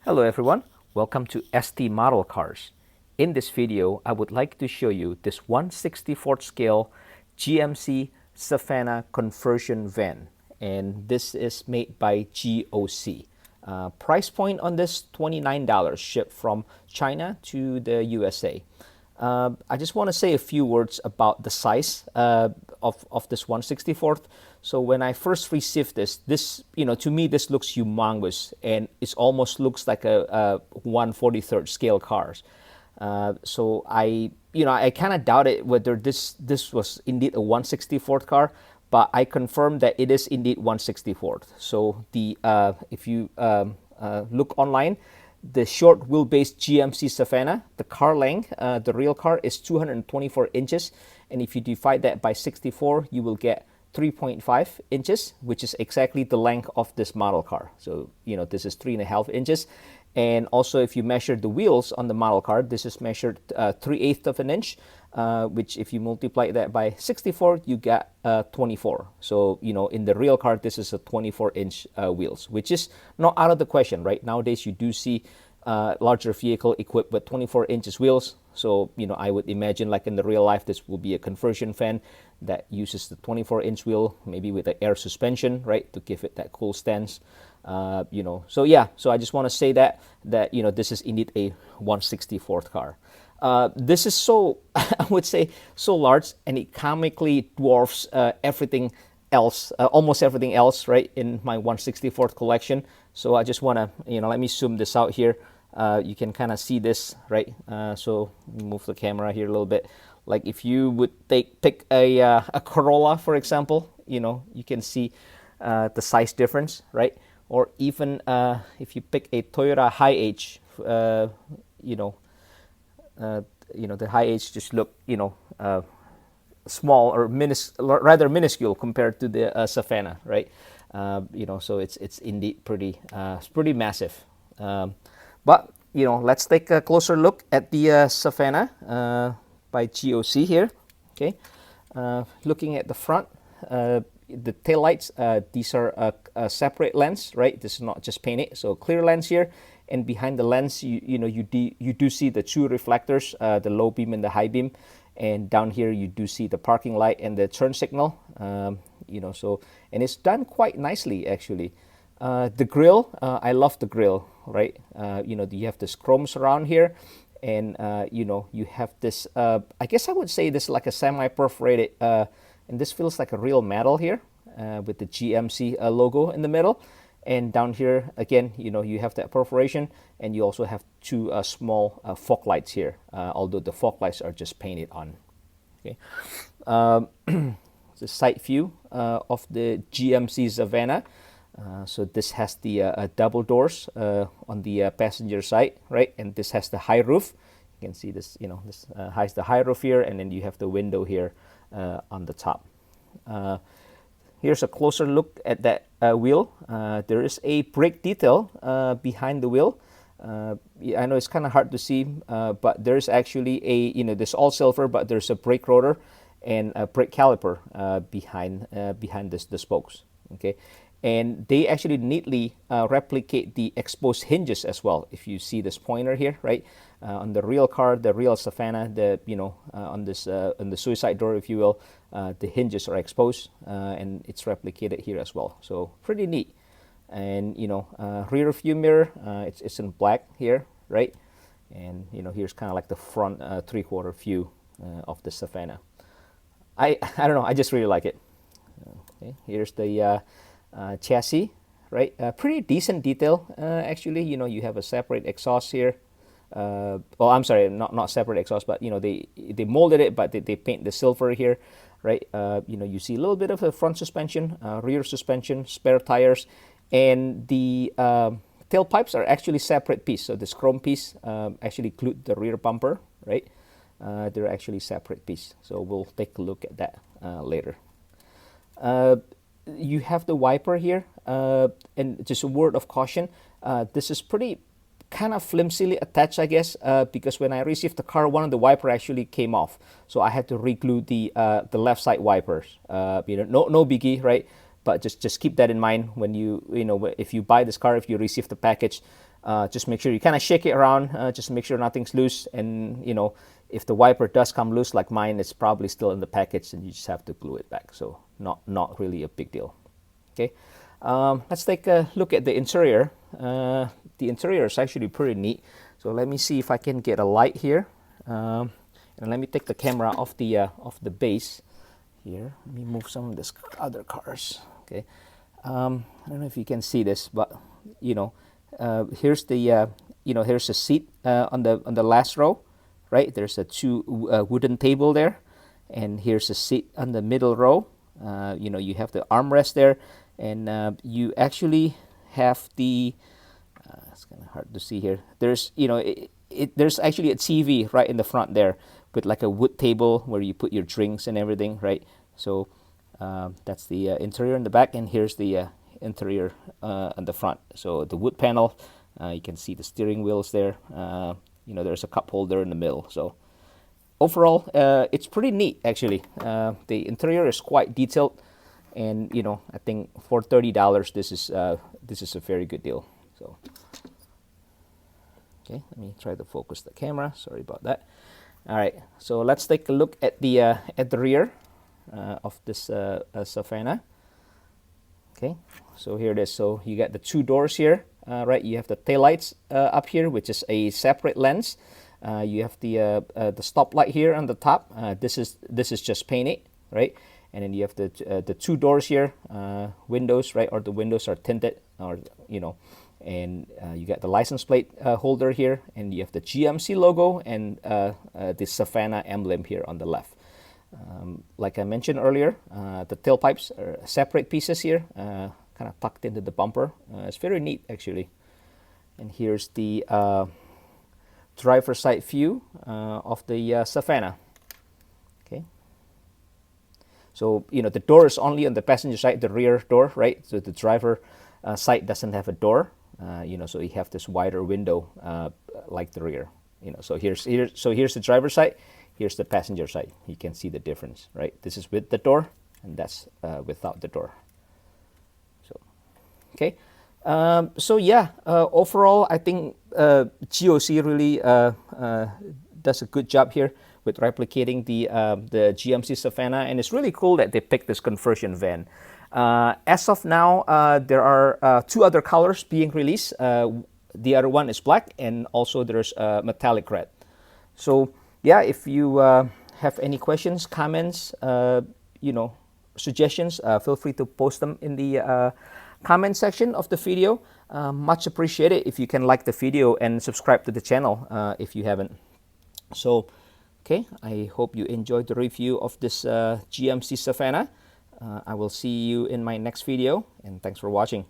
Hello everyone, welcome to ST Model Cars. In this video, I would like to show you this 1/64th scale GMC Savana conversion van, and this is made by GOC. Price point on this, $29, shipped from China to the USA. I just want to say a few words about the size of this 1/64th. So when I first received this, to me, this looks humongous, and it almost looks like a 1/43rd scale cars. So I kind of doubted whether this was indeed a 1/64th car, but I confirmed that it is indeed 1/64th. So if you look online, the short wheelbase GMC Savana, the car length, the real car is 224 inches, and if you divide that by 64, you will get 3.5 inches, which is exactly the length of this model car. So this is 3.5 inches. And also, if you measure the wheels on the model car, this is measured 3/8 of an inch, which if you multiply that by 64, you get 24. So, in the real car, this is a 24-inch wheels, which is not out of the question, right? Nowadays, you do see larger vehicle equipped with 24 inches wheels. So, I would imagine like in the real life, this will be a conversion van that uses the 24-inch wheel, maybe with the air suspension, right, to give it that cool stance. So yeah, so I just want to say that this is indeed a 1/64th car. This is so, I would say, so large, and it comically dwarfs everything else, almost everything else, right, in my 1/64th collection. So I just want to, let me zoom this out here. You can kind of see this, right? So move the camera here a little bit. Like if you would pick a Corolla, for example, you can see the size difference, right? Or even if you pick a Toyota Hi-Ace, the Hi-Ace just look, small or rather minuscule compared to the Savana, right? So it's indeed pretty massive. But let's take a closer look at the Savana by GOC here. Okay, looking at the front. The taillights, these are a separate lens, right? This is not just painted, so clear lens here, and behind the lens, you do see the two reflectors, the low beam and the high beam, and down here you do see the parking light and the turn signal. And it's done quite nicely actually. The grille, I love the grille, right? You have this chrome surround here, and you have this. I guess I would say this is like a semi-perforated. And this feels like a real metal here with the GMC logo in the middle. And down here, again, you have that perforation, and you also have two small fog lights here, although the fog lights are just painted on. Okay, the side view of the GMC Savana. So this has the double doors on the passenger side, right? And this has the high roof. You can see this, this has the high roof here, and then you have the window here on the top. Here's a closer look at that wheel. There is a brake detail behind the wheel. I know it's kind of hard to see, but there's actually this all silver, but there's a brake rotor and a brake caliper behind the spokes. Okay, and they actually neatly replicate the exposed hinges as well. If you see this pointer here, right, on the real car, the real Savana, on the suicide door, if you will, the hinges are exposed, and it's replicated here as well. So pretty neat. And rear view mirror, it's in black here, right? And here's kind of like the front 3/4 view of the Savana. I don't know, I just really like it. Okay, here's the chassis, right? Pretty decent detail, actually. You have a separate exhaust here. Well, I'm sorry, not separate exhaust, but they molded it, but they paint the silver here, right? You see a little bit of the front suspension, rear suspension, spare tires, and the tailpipes are actually separate piece. So this chrome piece actually include the rear bumper, right? They're actually separate piece. So we'll take a look at that later. You have the wiper here, and just a word of caution, this is pretty kind of flimsily attached, I guess, because when I received the car, one of the wiper actually came off, so I had to re-glue the left side wipers. No biggie, right? But just keep that in mind when if you buy this car, if you receive the package, just make sure you kind of shake it around, just make sure nothing's loose. And you know, if the wiper does come loose like mine, it's probably still in the package, and you just have to glue it back. So not really a big deal. Okay, let's take a look at the interior. The interior is actually pretty neat. So let me see if I can get a light here, and let me take the camera off the base here. Let me move some of these other cars. Okay, I don't know if you can see this, but you know, here's the here's a seat on the last row, right? There's a wooden table there, and here's a seat on the middle row. You know, you have the armrest there, and you actually have the it's kind of hard to see here. There's there's actually a TV right in the front there with like a wood table where you put your drinks and everything, right? So that's the interior in the back, and here's the interior on the front. So the wood panel, you can see the steering wheels there. You know, there's a cup holder in the middle. So overall, it's pretty neat actually. The interior is quite detailed, and you know, I think for $30 this is a very good deal. So okay, let me try to focus the camera. Sorry about that. All right, so let's take a look at the rear of this Savana. Okay, so here it is. So you got the two doors here, right? You have the taillights up here, which is a separate lens. You have the stoplight here on the top. This is just painted, right? And then you have the two doors here, windows, right? Or the windows are tinted, or you know, and you got the license plate holder here, and you have the GMC logo and the Savana emblem here on the left. Like I mentioned earlier, the tailpipes are separate pieces here, kind of tucked into the bumper. It's very neat actually. And here's the driver's side view of the Savana. Okay. So you know, the door is only on the passenger side, the rear door, right? So the driver side doesn't have a door. You know, so you have this wider window like the rear. You know, so here's the driver's side. Here's the passenger side. You can see the difference, right? This is with the door, and that's without the door. So, okay. So yeah, overall, I think GOC really does a good job here with replicating the GMC Savana, and it's really cool that they picked this conversion van. As of now, there are two other colors being released. The other one is black, and also there's metallic red. So yeah, if you have any questions, comments, you know, suggestions, feel free to post them in the comment section of the video. Much appreciated if you can like the video and subscribe to the channel if you haven't. So, okay, I hope you enjoyed the review of this GMC Savana. I will see you in my next video, and thanks for watching.